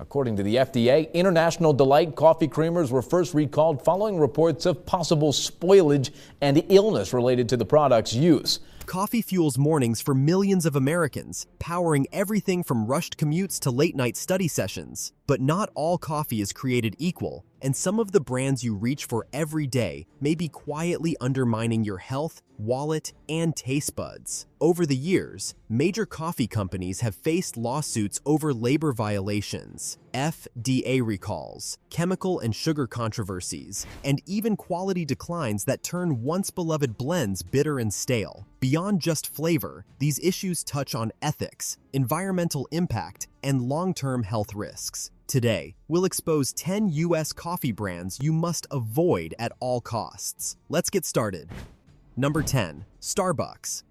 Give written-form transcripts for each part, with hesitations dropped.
According to the FDA, International Delight coffee creamers were first recalled following reports of possible spoilage and illness related to the product's use. Coffee fuels mornings for millions of Americans, powering everything from rushed commutes to late-night study sessions. But not all coffee is created equal, and some of the brands you reach for every day may be quietly undermining your health, wallet, and taste buds. Over the years, major coffee companies have faced lawsuits over labor violations, FDA recalls, chemical and sugar controversies, and even quality declines that turn once-beloved blends bitter and stale. Beyond just flavor, these issues touch on ethics, environmental impact, and long-term health risks. Today, we'll expose 10 U.S. coffee brands you must avoid at all costs. Let's get started. Number 10. Starbucks.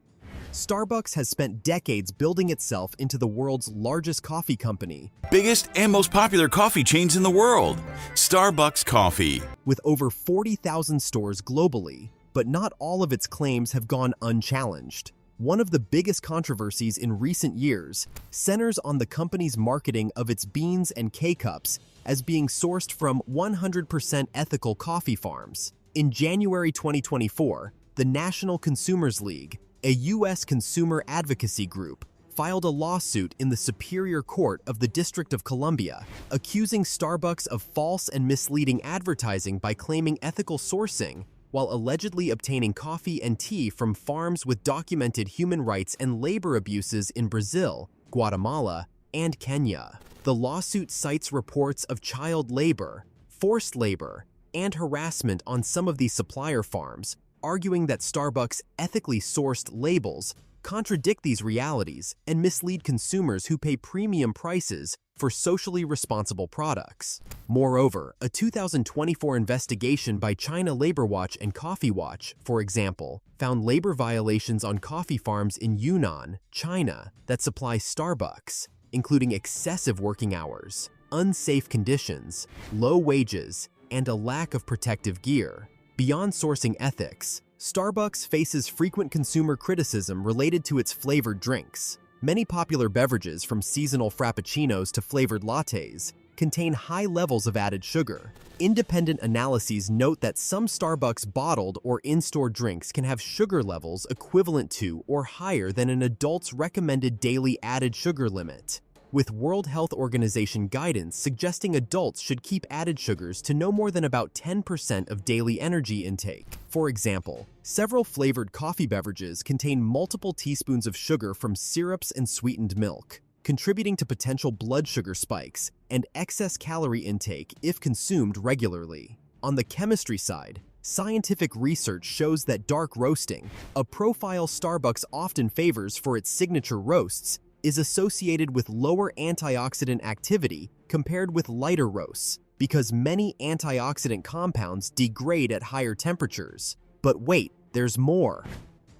Starbucks has spent decades building itself into the world's largest coffee company. Biggest and most popular coffee chains in the world. Starbucks Coffee. With over 40,000 stores globally, but not all of its claims have gone unchallenged. One of the biggest controversies in recent years centers on the company's marketing of its beans and K-Cups as being sourced from 100% ethical coffee farms. In January 2024, the National Consumers League, a U.S. consumer advocacy group, filed a lawsuit in the Superior Court of the District of Columbia, accusing Starbucks of false and misleading advertising by claiming ethical sourcing while allegedly obtaining coffee and tea from farms with documented human rights and labor abuses in Brazil, Guatemala, and Kenya. The lawsuit cites reports of child labor, forced labor, and harassment on some of these supplier farms, arguing that Starbucks' ethically sourced labels contradict these realities and mislead consumers who pay premium prices for socially responsible products. Moreover, a 2024 investigation by China Labor Watch and Coffee Watch, for example, found labor violations on coffee farms in Yunnan, China, that supply Starbucks, including excessive working hours, unsafe conditions, low wages, and a lack of protective gear. Beyond sourcing ethics, Starbucks faces frequent consumer criticism related to its flavored drinks. Many popular beverages, from seasonal frappuccinos to flavored lattes, contain high levels of added sugar. Independent analyses note that some Starbucks bottled or in-store drinks can have sugar levels equivalent to or higher than an adult's recommended daily added sugar limit, with World Health Organization guidance suggesting adults should keep added sugars to no more than about 10% of daily energy intake. For example, several flavored coffee beverages contain multiple teaspoons of sugar from syrups and sweetened milk, contributing to potential blood sugar spikes and excess calorie intake if consumed regularly. On the chemistry side, scientific research shows that dark roasting, a profile Starbucks often favors for its signature roasts, is associated with lower antioxidant activity compared with lighter roasts, because many antioxidant compounds degrade at higher temperatures. But wait, there's more.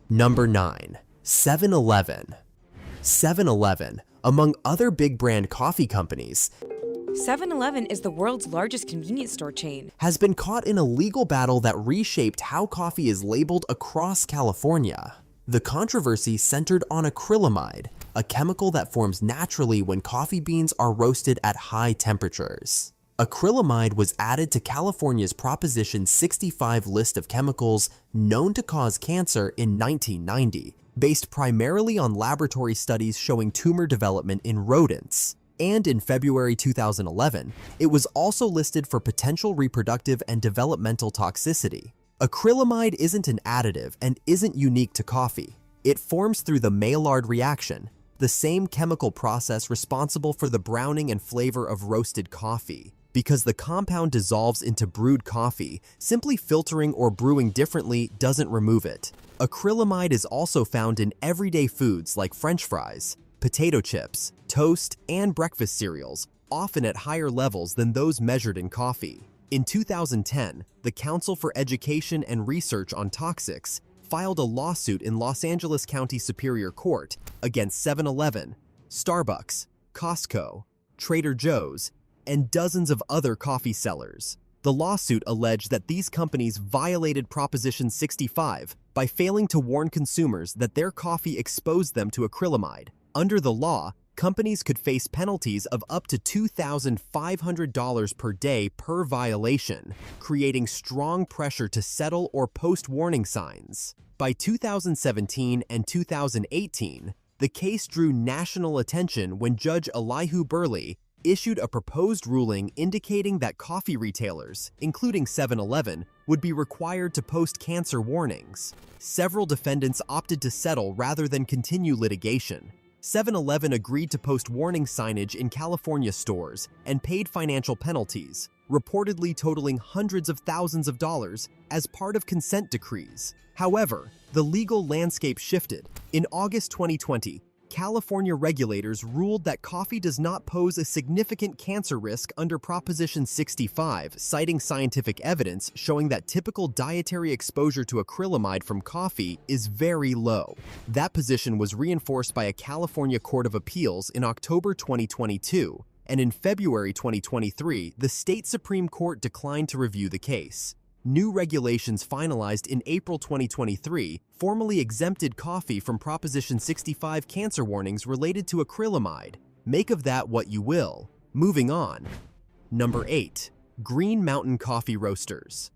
Number 9. 7-Eleven. 7-Eleven, among other big brand coffee companies, 7-Eleven is the world's largest convenience store chain, has been caught in a legal battle that reshaped how coffee is labeled across California. The controversy centered on acrylamide, a chemical that forms naturally when coffee beans are roasted at high temperatures. Acrylamide was added to California's Proposition 65 list of chemicals known to cause cancer in 1990, based primarily on laboratory studies showing tumor development in rodents. And in February 2011, it was also listed for potential reproductive and developmental toxicity. Acrylamide isn't an additive and isn't unique to coffee. It forms through the Maillard reaction, the same chemical process responsible for the browning and flavor of roasted coffee. Because the compound dissolves into brewed coffee, simply filtering or brewing differently doesn't remove it. Acrylamide is also found in everyday foods like French fries, potato chips, toast, and breakfast cereals, often at higher levels than those measured in coffee. In 2010, the Council for Education and Research on Toxics filed a lawsuit in Los Angeles County Superior Court against 7-Eleven, Starbucks, Costco, Trader Joe's, and dozens of other coffee sellers. The lawsuit alleged that these companies violated Proposition 65 by failing to warn consumers that their coffee exposed them to acrylamide. Under the law, Companies could face penalties of up to $2,500 per day per violation, creating strong pressure to settle or post warning signs. By 2017 and 2018, the case drew national attention when Judge Elihu Burley issued a proposed ruling indicating that coffee retailers, including 7-Eleven, would be required to post cancer warnings. Several defendants opted to settle rather than continue litigation. 7-Eleven agreed to post warning signage in California stores and paid financial penalties, reportedly totaling hundreds of thousands of dollars as part of consent decrees. However, the legal landscape shifted. In August 2020, California regulators ruled that coffee does not pose a significant cancer risk under Proposition 65, citing scientific evidence showing that typical dietary exposure to acrylamide from coffee is very low. That position was reinforced by a California Court of Appeals in October 2022, and in February 2023, the state Supreme Court declined to review the case. New regulations finalized in April 2023 formally exempted coffee from Proposition 65 cancer warnings related to acrylamide. Make of that what you will. Moving on. Number 8. Green Mountain Coffee Roasters.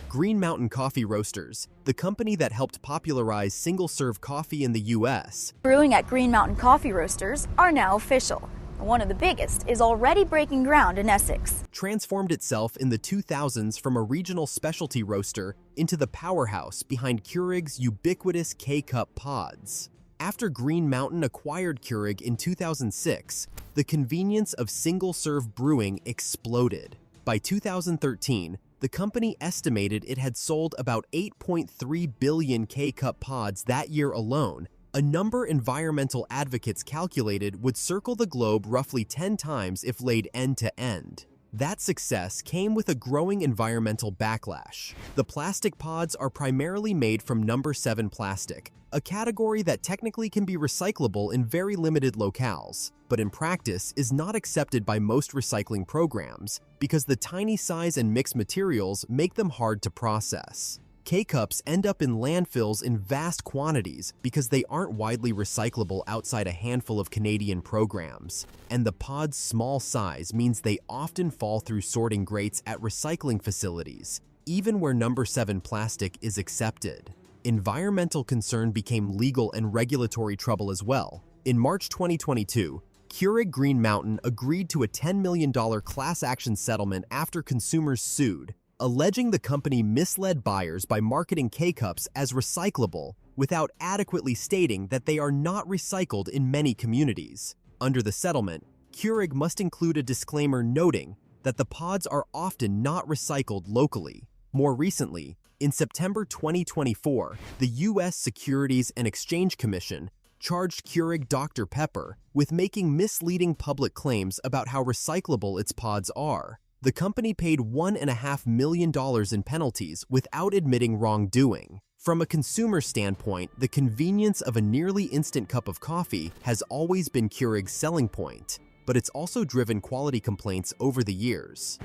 Green Mountain Coffee Roasters, the company that helped popularize single-serve coffee in the U.S. Brewing at Green Mountain Coffee Roasters are now official. One of the biggest is already breaking ground in Essex. Transformed itself in the 2000s from a regional specialty roaster into the powerhouse behind Keurig's ubiquitous K-Cup pods. After Green Mountain acquired Keurig in 2006, the convenience of single-serve brewing exploded. By 2013, the company estimated it had sold about 8.3 billion K-Cup pods that year alone, a number environmental advocates calculated would circle the globe roughly 10 times if laid end to end. That success came with a growing environmental backlash. The plastic pods are primarily made from number 7 plastic, a category that technically can be recyclable in very limited locales, but in practice is not accepted by most recycling programs because the tiny size and mixed materials make them hard to process. K-Cups end up in landfills in vast quantities because they aren't widely recyclable outside a handful of Canadian programs, and the pod's small size means they often fall through sorting grates at recycling facilities, even where number 7 plastic is accepted. Environmental concern became legal and regulatory trouble as well. In March 2022, Keurig Green Mountain agreed to a $10 million class action settlement after consumers sued, alleging the company misled buyers by marketing K-Cups as recyclable without adequately stating that they are not recycled in many communities. Under the settlement, Keurig must include a disclaimer noting that the pods are often not recycled locally. More recently, in September 2024, the U.S. Securities and Exchange Commission charged Keurig Dr. Pepper with making misleading public claims about how recyclable its pods are. The company paid $1.5 million in penalties without admitting wrongdoing. From a consumer standpoint, the convenience of a nearly instant cup of coffee has always been Keurig's selling point, but it's also driven quality complaints over the years.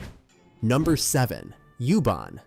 Number 7. Ubon.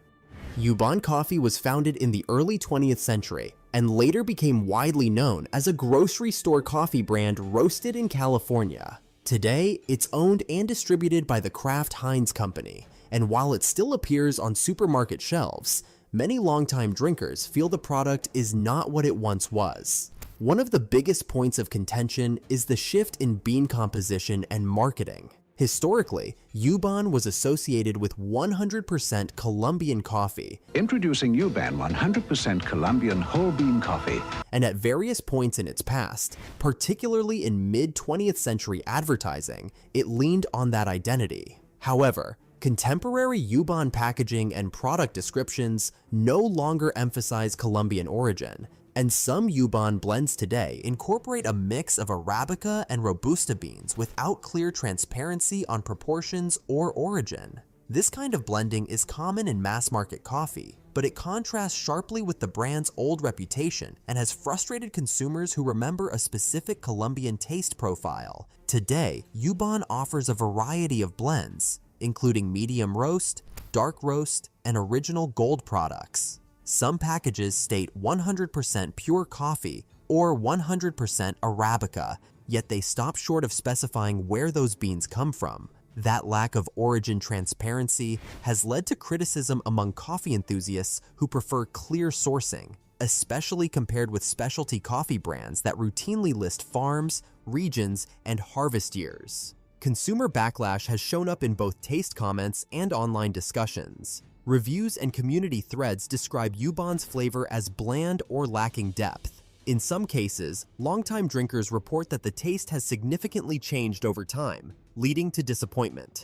Ubon Coffee was founded in the early 20th century and later became widely known as a grocery store coffee brand roasted in California. Today, it's owned and distributed by the Kraft Heinz Company, and while it still appears on supermarket shelves, many longtime drinkers feel the product is not what it once was. One of the biggest points of contention is the shift in bean composition and marketing. Historically, Ubon was associated with 100% Colombian coffee. Introducing Uban 100% Colombian whole bean coffee. And at various points in its past, particularly in mid-20th century advertising, it leaned on that identity. However, contemporary Ubon packaging and product descriptions no longer emphasize Colombian origin, and some Ubon blends today incorporate a mix of Arabica and Robusta beans without clear transparency on proportions or origin. This kind of blending is common in mass-market coffee, but it contrasts sharply with the brand's old reputation and has frustrated consumers who remember a specific Colombian taste profile. Today, Ubon offers a variety of blends, including medium roast, dark roast, and original gold products. Some packages state 100% pure coffee or 100% Arabica, yet they stop short of specifying where those beans come from. That lack of origin transparency has led to criticism among coffee enthusiasts who prefer clear sourcing, especially compared with specialty coffee brands that routinely list farms, regions, and harvest years. Consumer backlash has shown up in both taste comments and online discussions. Reviews and community threads describe Yubon's flavor as bland or lacking depth. In some cases, longtime drinkers report that the taste has significantly changed over time, leading to disappointment.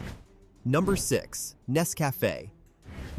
Number 6. Nescafé.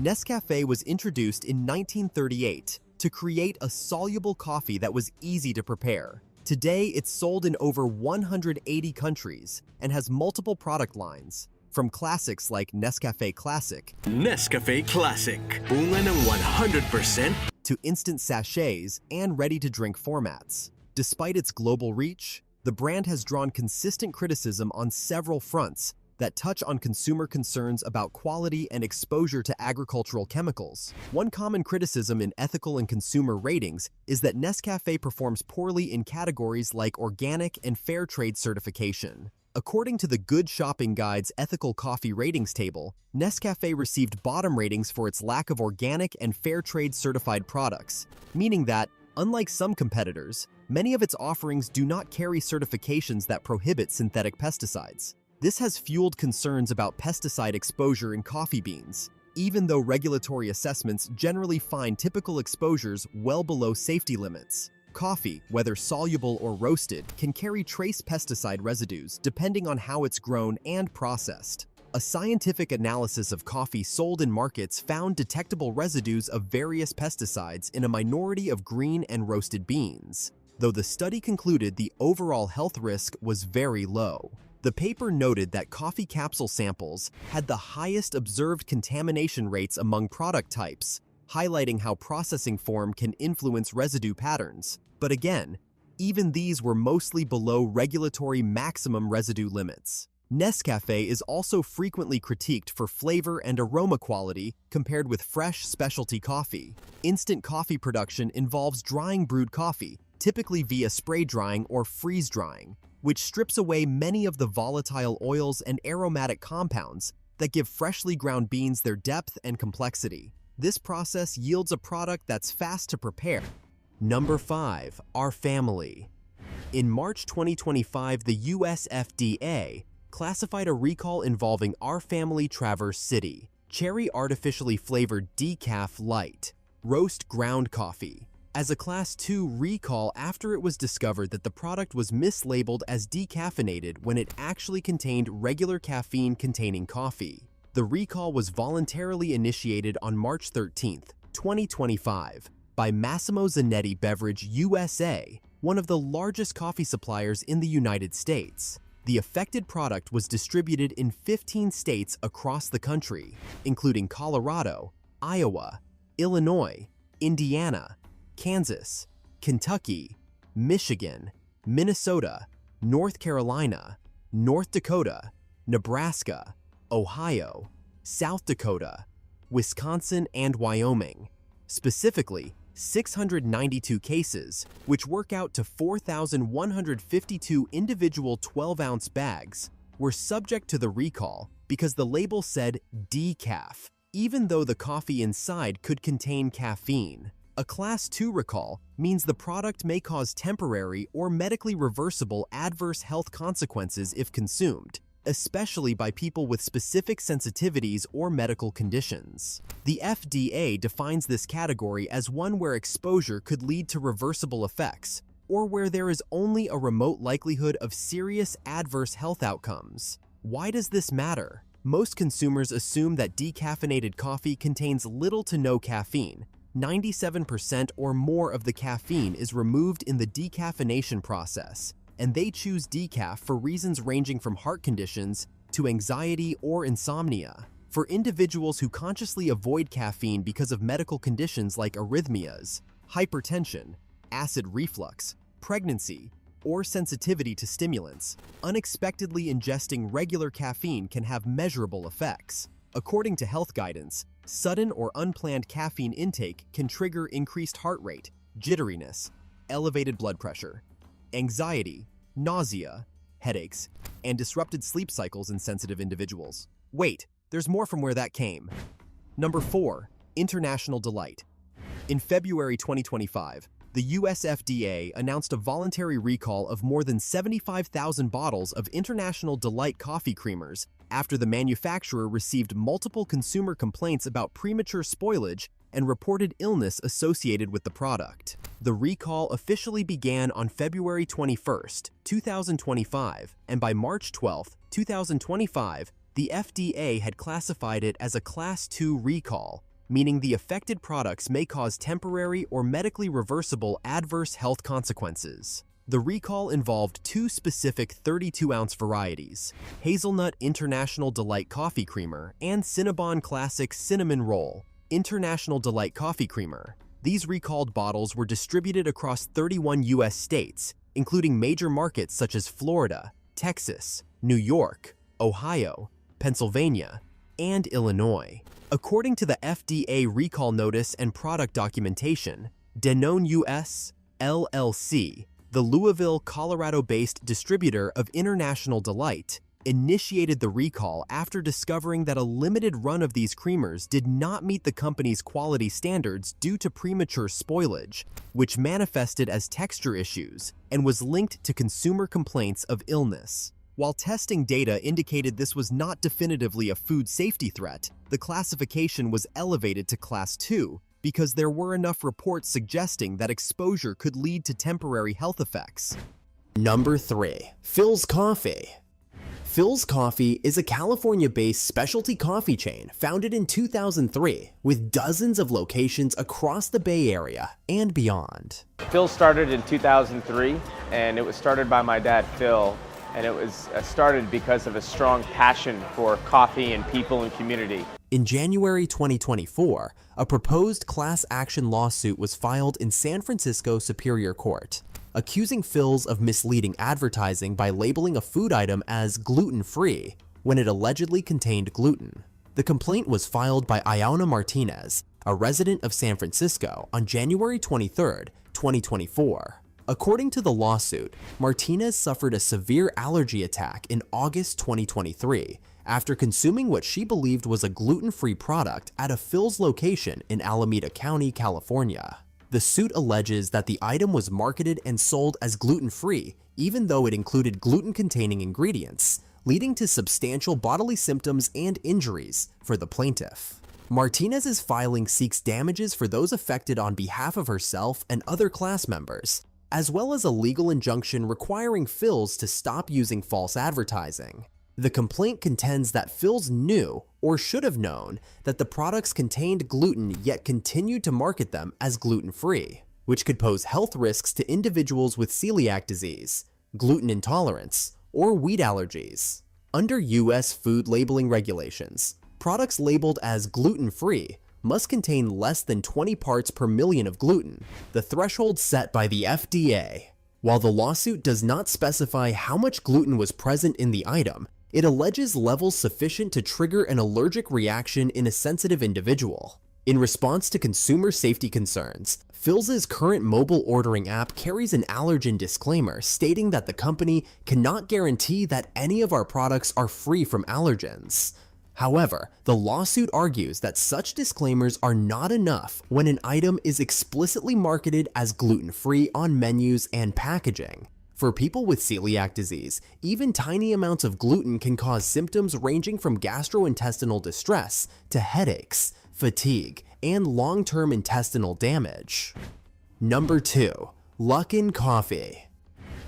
Nescafé was introduced in 1938 to create a soluble coffee that was easy to prepare. Today, it's sold in over 180 countries and has multiple product lines, from classics like Nescafé Classic, Nescafé Classic, bunga ng 100%, to instant sachets and ready-to-drink formats. Despite its global reach, the brand has drawn consistent criticism on several fronts that touch on consumer concerns about quality and exposure to agricultural chemicals. One common criticism in ethical and consumer ratings is that Nescafé performs poorly in categories like organic and fair trade certification. According to the Good Shopping Guide's ethical coffee ratings table, Nescafé received bottom ratings for its lack of organic and fair trade certified products, meaning that, unlike some competitors, many of its offerings do not carry certifications that prohibit synthetic pesticides. This has fueled concerns about pesticide exposure in coffee beans, even though regulatory assessments generally find typical exposures well below safety limits. Coffee, whether soluble or roasted, can carry trace pesticide residues depending on how it's grown and processed. A scientific analysis of coffee sold in markets found detectable residues of various pesticides in a minority of green and roasted beans, though the study concluded the overall health risk was very low. The paper noted that coffee capsule samples had the highest observed contamination rates among product types, highlighting how processing form can influence residue patterns. But again, even these were mostly below regulatory maximum residue limits. Nescafé is also frequently critiqued for flavor and aroma quality compared with fresh specialty coffee. Instant coffee production involves drying brewed coffee, typically via spray drying or freeze drying, which strips away many of the volatile oils and aromatic compounds that give freshly ground beans their depth and complexity. This process yields a product that's fast to prepare. Number 5. Our Family. In March 2025, the US FDA classified a recall involving Our Family Traverse City, cherry artificially flavored decaf light, roast ground coffee, as a Class 2 recall after it was discovered that the product was mislabeled as decaffeinated when it actually contained regular caffeine-containing coffee. The recall was voluntarily initiated on March 13, 2025, by Massimo Zanetti Beverage USA, one of the largest coffee suppliers in the United States. The affected product was distributed in 15 states across the country, including Colorado, Iowa, Illinois, Indiana, Kansas, Kentucky, Michigan, Minnesota, North Carolina, North Dakota, Nebraska, Ohio, South Dakota, Wisconsin, and Wyoming. Specifically, 692 cases, which work out to 4,152 individual 12-ounce bags, were subject to the recall because the label said decaf, even though the coffee inside could contain caffeine. A Class 2 recall means the product may cause temporary or medically reversible adverse health consequences if consumed, especially by people with specific sensitivities or medical conditions. The FDA defines this category as one where exposure could lead to reversible effects, or where there is only a remote likelihood of serious adverse health outcomes. Why does this matter? Most consumers assume that decaffeinated coffee contains little to no caffeine. 97% or more of the caffeine is removed in the decaffeination process, and they choose decaf for reasons ranging from heart conditions to anxiety or insomnia. For individuals who consciously avoid caffeine because of medical conditions like arrhythmias, hypertension, acid reflux, pregnancy, or sensitivity to stimulants, unexpectedly ingesting regular caffeine can have measurable effects. According to health guidance, sudden or unplanned caffeine intake can trigger increased heart rate, jitteriness, elevated blood pressure, anxiety, nausea, headaches, and disrupted sleep cycles in sensitive individuals. Wait, there's more from where that came. Number 4. International Delight. In February 2025, the US FDA announced a voluntary recall of more than 75,000 bottles of International Delight coffee creamers after the manufacturer received multiple consumer complaints about premature spoilage and reported illness associated with the product. The recall officially began on February 21, 2025, and by March 12, 2025, the FDA had classified it as a Class 2 recall, meaning the affected products may cause temporary or medically reversible adverse health consequences. The recall involved 2 specific 32-ounce varieties, Hazelnut International Delight Coffee Creamer and Cinnabon Classic Cinnamon Roll International Delight Coffee Creamer. These recalled bottles were distributed across 31 U.S. states, including major markets such as Florida, Texas, New York, Ohio, Pennsylvania, and Illinois. According to the FDA recall notice and product documentation, Danone US, LLC, the Louisville, Colorado-based distributor of International Delight, initiated the recall after discovering that a limited run of these creamers did not meet the company's quality standards due to premature spoilage, which manifested as texture issues and was linked to consumer complaints of illness. While testing data indicated this was not definitively a food safety threat, the classification was elevated to Class 2 because there were enough reports suggesting that exposure could lead to temporary health effects. Number 3. Philz Coffee. Philz Coffee is a California-based specialty coffee chain founded in 2003 with dozens of locations across the Bay Area and beyond. Phil started in 2003, and it was started by my dad, Phil, and it was started because of a strong passion for coffee and people and community. In January 2024, a proposed class action lawsuit was filed in San Francisco Superior Court, accusing Philz of misleading advertising by labeling a food item as gluten-free when it allegedly contained gluten. The complaint was filed by Iona Martinez, a resident of San Francisco, on January 23, 2024. According to the lawsuit, Martinez suffered a severe allergy attack in August 2023 after consuming what she believed was a gluten-free product at a Philz location in Alameda County, California. The suit alleges that the item was marketed and sold as gluten-free, even though it included gluten-containing ingredients, leading to substantial bodily symptoms and injuries for the plaintiff. Martinez's filing seeks damages for those affected on behalf of herself and other class members, as well as a legal injunction requiring Philz to stop using false advertising. The complaint contends that Philz knew, or should have known, that the products contained gluten yet continued to market them as gluten-free, which could pose health risks to individuals with celiac disease, gluten intolerance, or wheat allergies. Under U.S. food labeling regulations, products labeled as gluten-free must contain less than 20 parts per million of gluten, the threshold set by the FDA. While the lawsuit does not specify how much gluten was present in the item, it alleges levels sufficient to trigger an allergic reaction in a sensitive individual. In response to consumer safety concerns, Philz's current mobile ordering app carries an allergen disclaimer stating that the company cannot guarantee that any of our products are free from allergens. However, the lawsuit argues that such disclaimers are not enough when an item is explicitly marketed as gluten-free on menus and packaging. For people with celiac disease, even tiny amounts of gluten can cause symptoms ranging from gastrointestinal distress to headaches, fatigue, and long-term intestinal damage. Number 2. Luckin Coffee.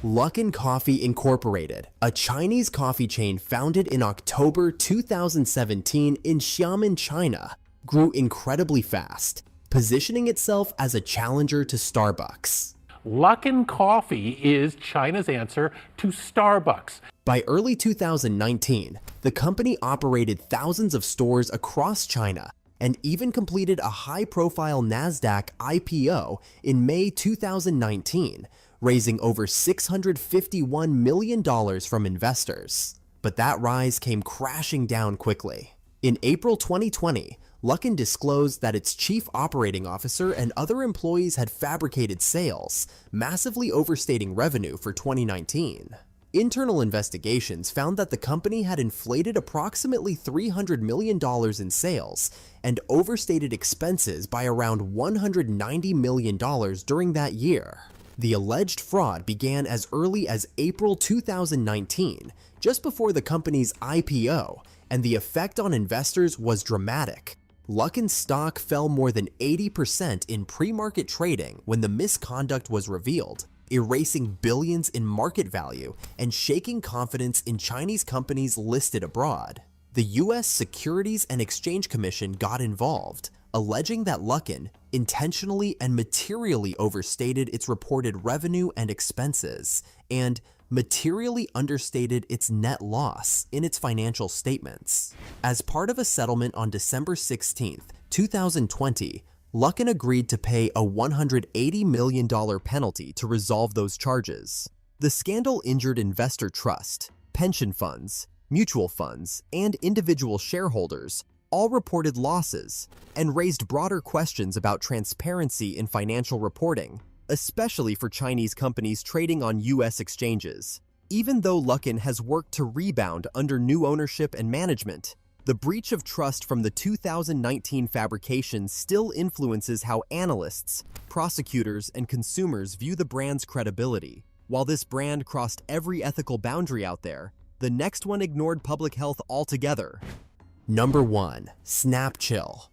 Luckin Coffee Incorporated, a Chinese coffee chain founded in October 2017 in Xiamen, China, grew incredibly fast, positioning itself as a challenger to Starbucks. Luckin Coffee is China's answer to Starbucks. By early 2019, the company operated thousands of stores across China and even completed a high-profile NASDAQ IPO in May 2019, raising over $651 million from investors. But that rise came crashing down quickly. In April 2020, Luckin disclosed that its chief operating officer and other employees had fabricated sales, massively overstating revenue for 2019. Internal investigations found that the company had inflated approximately $300 million in sales and overstated expenses by around $190 million during that year. The alleged fraud began as early as April 2019, just before the company's IPO, and the effect on investors was dramatic. Luckin's stock fell more than 80% in pre-market trading when the misconduct was revealed, erasing billions in market value and shaking confidence in Chinese companies listed abroad. The US Securities and Exchange Commission got involved, alleging that Luckin intentionally and materially overstated its reported revenue and expenses, and materially understated its net loss in its financial statements. As part of a settlement on December 16, 2020, Luckin agreed to pay a $180 million penalty to resolve those charges. The scandal injured investor trust, pension funds, mutual funds, and individual shareholders all reported losses and raised broader questions about transparency in financial reporting, especially for Chinese companies trading on US exchanges. Even though Luckin has worked to rebound under new ownership and management, the breach of trust from the 2019 fabrication still influences how analysts, prosecutors, and consumers view the brand's credibility. While this brand crossed every ethical boundary out there, the next one ignored public health altogether. Number 1. Snapchill.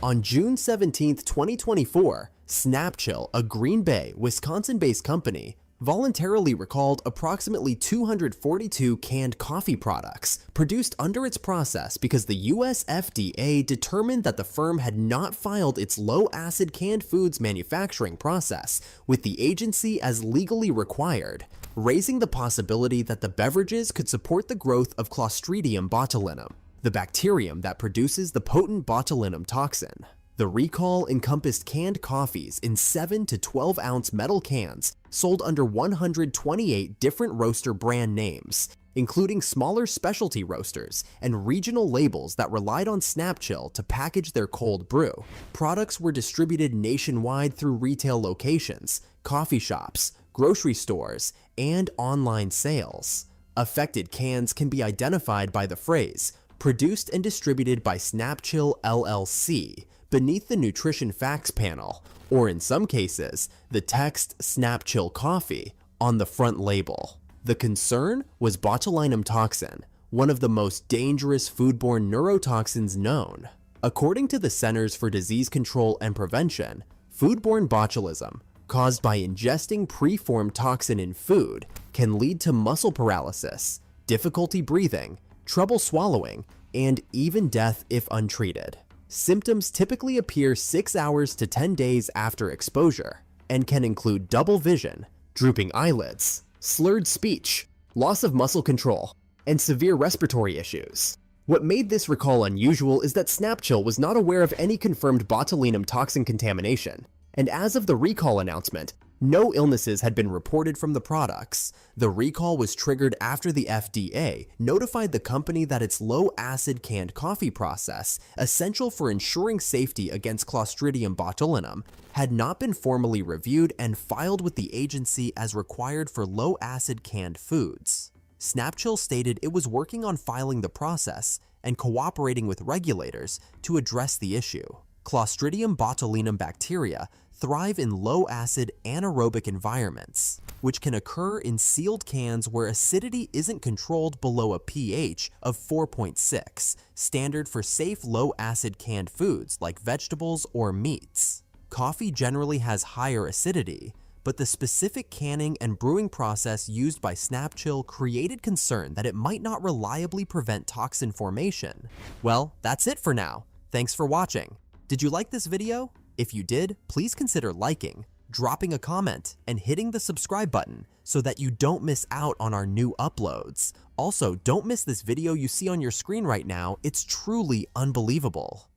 On June 17, 2024, Snapchill, a Green Bay, Wisconsin-based company, voluntarily recalled approximately 242 canned coffee products produced under its process because the US FDA determined that the firm had not filed its low-acid canned foods manufacturing process with the agency as legally required, raising the possibility that the beverages could support the growth of Clostridium botulinum, the bacterium that produces the potent botulinum toxin. The recall encompassed canned coffees in 7 to 12 ounce metal cans sold under 128 different roaster brand names, including smaller specialty roasters and regional labels that relied on Snapchill to package their cold brew. Products were distributed nationwide through retail locations, coffee shops, grocery stores, and online sales. Affected cans can be identified by the phrase, "Produced and distributed by Snapchill LLC," beneath the nutrition facts panel, or in some cases, the text "Snapchill Coffee" on the front label. The concern was botulinum toxin, one of the most dangerous foodborne neurotoxins known. According to the Centers for Disease Control and Prevention, foodborne botulism, caused by ingesting preformed toxin in food, can lead to muscle paralysis, difficulty breathing, trouble swallowing, and even death if untreated. Symptoms typically appear 6 hours to 10 days after exposure and can include double vision, drooping eyelids, slurred speech, loss of muscle control, and severe respiratory issues. What made this recall unusual is that Snapchill was not aware of any confirmed botulinum toxin contamination, and as of the recall announcement, no illnesses had been reported from the products. The recall was triggered after the FDA notified the company that its low-acid canned coffee process, essential for ensuring safety against Clostridium botulinum, had not been formally reviewed and filed with the agency as required for low-acid canned foods. Snapchill stated it was working on filing the process and cooperating with regulators to address the issue. Clostridium botulinum bacteria thrive in low-acid anaerobic environments, which can occur in sealed cans where acidity isn't controlled below a pH of 4.6, standard for safe low-acid canned foods like vegetables or meats. Coffee generally has higher acidity, but the specific canning and brewing process used by Snapchill created concern that it might not reliably prevent toxin formation. Well, that's it for now. Thanks for watching. Did you like this video? If you did, please consider liking, dropping a comment, and hitting the subscribe button so that you don't miss out on our new uploads. Also, don't miss this video you see on your screen right now. It's truly unbelievable.